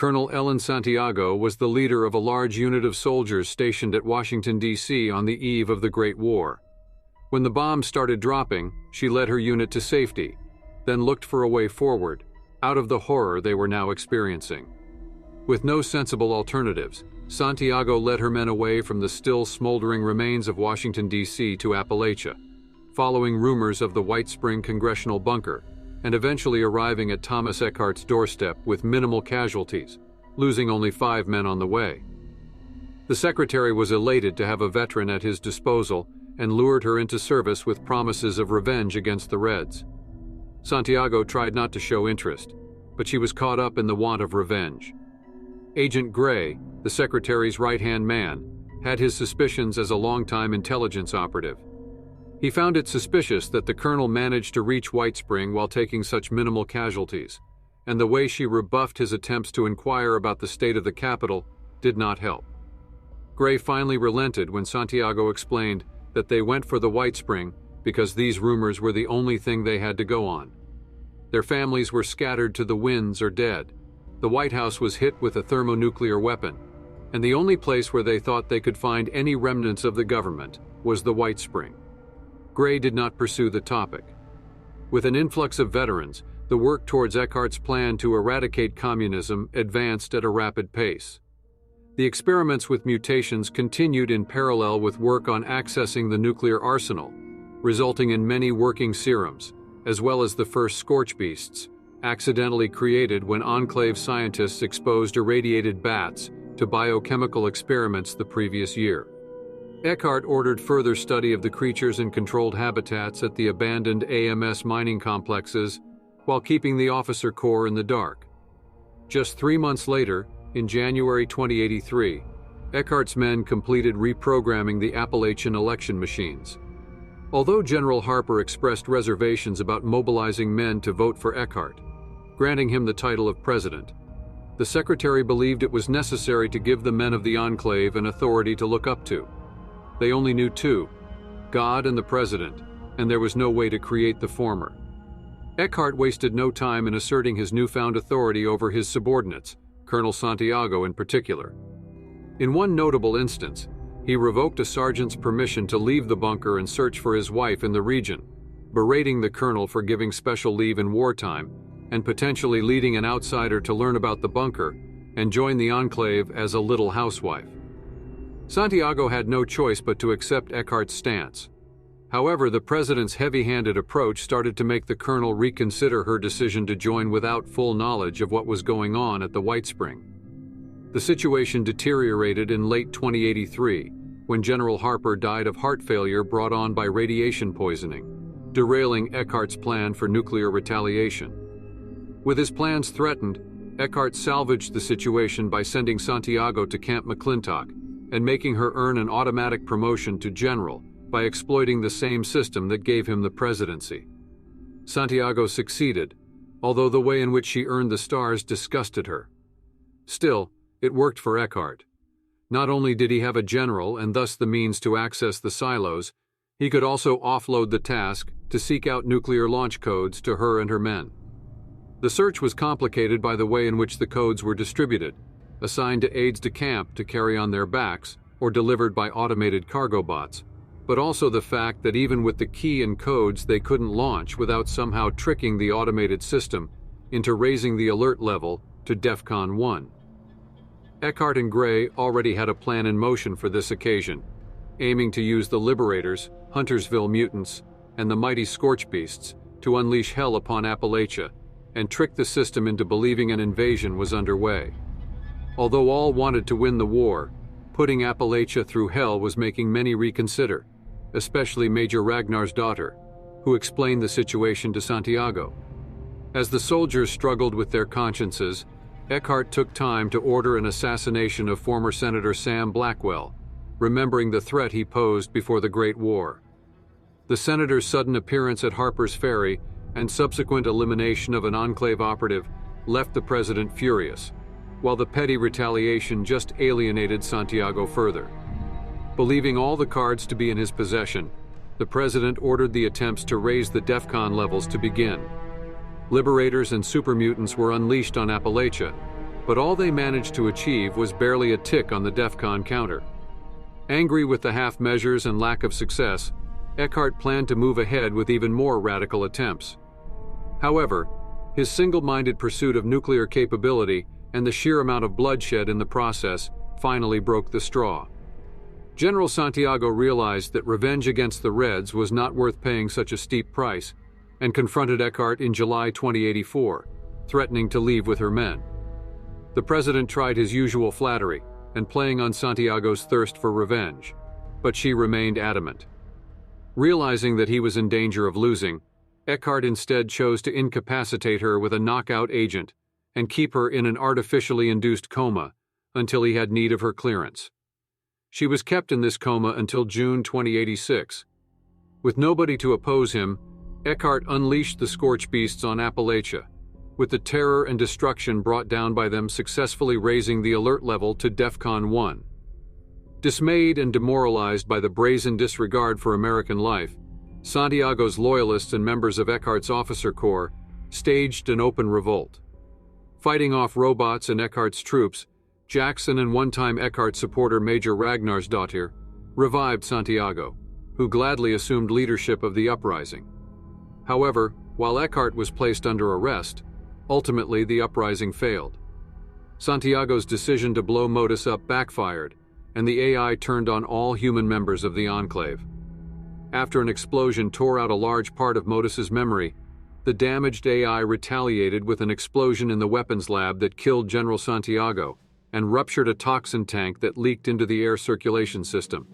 Colonel Ellen Santiago was the leader of a large unit of soldiers stationed at Washington, D.C. on the eve of the Great War. When the bombs started dropping, she led her unit to safety, then looked for a way forward, out of the horror they were now experiencing. With no sensible alternatives, Santiago led her men away from the still smoldering remains of Washington, D.C. to Appalachia, following rumors of the White Spring congressional bunker, and eventually arriving at Thomas Eckhart's doorstep with minimal casualties, losing only 5 men on the way. The secretary was elated to have a veteran at his disposal and lured her into service with promises of revenge against the Reds. Santiago tried not to show interest, but she was caught up in the want of revenge. Agent Gray, the secretary's right-hand man, had his suspicions as a longtime intelligence operative. He found it suspicious that the colonel managed to reach White Spring while taking such minimal casualties, and the way she rebuffed his attempts to inquire about the state of the capital did not help. Gray finally relented when Santiago explained that they went for the White Spring because these rumors were the only thing they had to go on. Their families were scattered to the winds or dead. The White House was hit with a thermonuclear weapon, and the only place where they thought they could find any remnants of the government was the White Spring. Gray did not pursue the topic. With an influx of veterans, the work towards Eckhart's plan to eradicate communism advanced at a rapid pace. The experiments with mutations continued in parallel with work on accessing the nuclear arsenal, resulting in many working serums, as well as the first scorchbeasts, accidentally created when Enclave scientists exposed irradiated bats to biochemical experiments the previous year. Eckhart ordered further study of the creatures in controlled habitats at the abandoned AMS mining complexes while keeping the officer corps in the dark. Just 3 months later, in January 2083, Eckhart's men completed reprogramming the Appalachian election machines. Although General Harper expressed reservations about mobilizing men to vote for Eckhart, granting him the title of president, the secretary believed it was necessary to give the men of the Enclave an authority to look up to. They only knew 2, God and the president, and there was no way to create the former. Eckhart wasted no time in asserting his newfound authority over his subordinates, Colonel Santiago in particular. In one notable instance, he revoked a sergeant's permission to leave the bunker and search for his wife in the region, berating the colonel for giving special leave in wartime and potentially leading an outsider to learn about the bunker and join the Enclave as a little housewife. Santiago had no choice but to accept Eckhart's stance. However, the president's heavy-handed approach started to make the colonel reconsider her decision to join without full knowledge of what was going on at the White Spring. The situation deteriorated in late 2083 when General Harper died of heart failure brought on by radiation poisoning, derailing Eckhart's plan for nuclear retaliation. With his plans threatened, Eckhart salvaged the situation by sending Santiago to Camp McClintock and making her earn an automatic promotion to general by exploiting the same system that gave him the presidency. Santiago succeeded, although the way in which she earned the stars disgusted her. Still, it worked for Eckhart. Not only did he have a general and thus the means to access the silos, he could also offload the task to seek out nuclear launch codes to her and her men. The search was complicated by the way in which the codes were distributed, assigned to aides de camp to carry on their backs or delivered by automated cargo bots, but also the fact that even with the key and codes they couldn't launch without somehow tricking the automated system into raising the alert level to DEFCON 1. Eckhart and Gray already had a plan in motion for this occasion, aiming to use the Liberators, Huntersville mutants, and the mighty Scorchbeasts to unleash hell upon Appalachia and trick the system into believing an invasion was underway. Although all wanted to win the war, putting Appalachia through hell was making many reconsider, especially Major Ragnar's daughter, who explained the situation to Santiago. As the soldiers struggled with their consciences, Eckhart took time to order an assassination of former Senator Sam Blackwell, remembering the threat he posed before the Great War. The senator's sudden appearance at Harper's Ferry and subsequent elimination of an Enclave operative left the president furious, while the petty retaliation just alienated Santiago further. Believing all the cards to be in his possession, the president ordered the attempts to raise the DEFCON levels to begin. Liberators and super mutants were unleashed on Appalachia, but all they managed to achieve was barely a tick on the DEFCON counter. Angry with the half measures and lack of success, Eckhart planned to move ahead with even more radical attempts. However, his single-minded pursuit of nuclear capability and the sheer amount of bloodshed in the process finally broke the straw. General Santiago realized that revenge against the Reds was not worth paying such a steep price and confronted Eckhart in July 2084, threatening to leave with her men. The president tried his usual flattery and playing on Santiago's thirst for revenge, but she remained adamant. Realizing that he was in danger of losing, Eckhart instead chose to incapacitate her with a knockout agent and keep her in an artificially induced coma until he had need of her clearance. She was kept in this coma until June 2086. With nobody to oppose him, Eckhart unleashed the Scorch Beasts on Appalachia, with the terror and destruction brought down by them successfully raising the alert level to DEFCON 1. Dismayed and demoralized by the brazen disregard for American life, Santiago's loyalists and members of Eckhart's officer corps staged an open revolt. Fighting off robots and Eckhart's troops, Jackson and one-time Eckhart supporter Major Ragnarsdottir revived Santiago, who gladly assumed leadership of the uprising. However, while Eckhart was placed under arrest, ultimately the uprising failed. Santiago's decision to blow Modus up backfired, and the AI turned on all human members of the Enclave. After an explosion tore out a large part of Modus's memory, the damaged AI retaliated with an explosion in the weapons lab that killed General Santiago and ruptured a toxin tank that leaked into the air circulation system.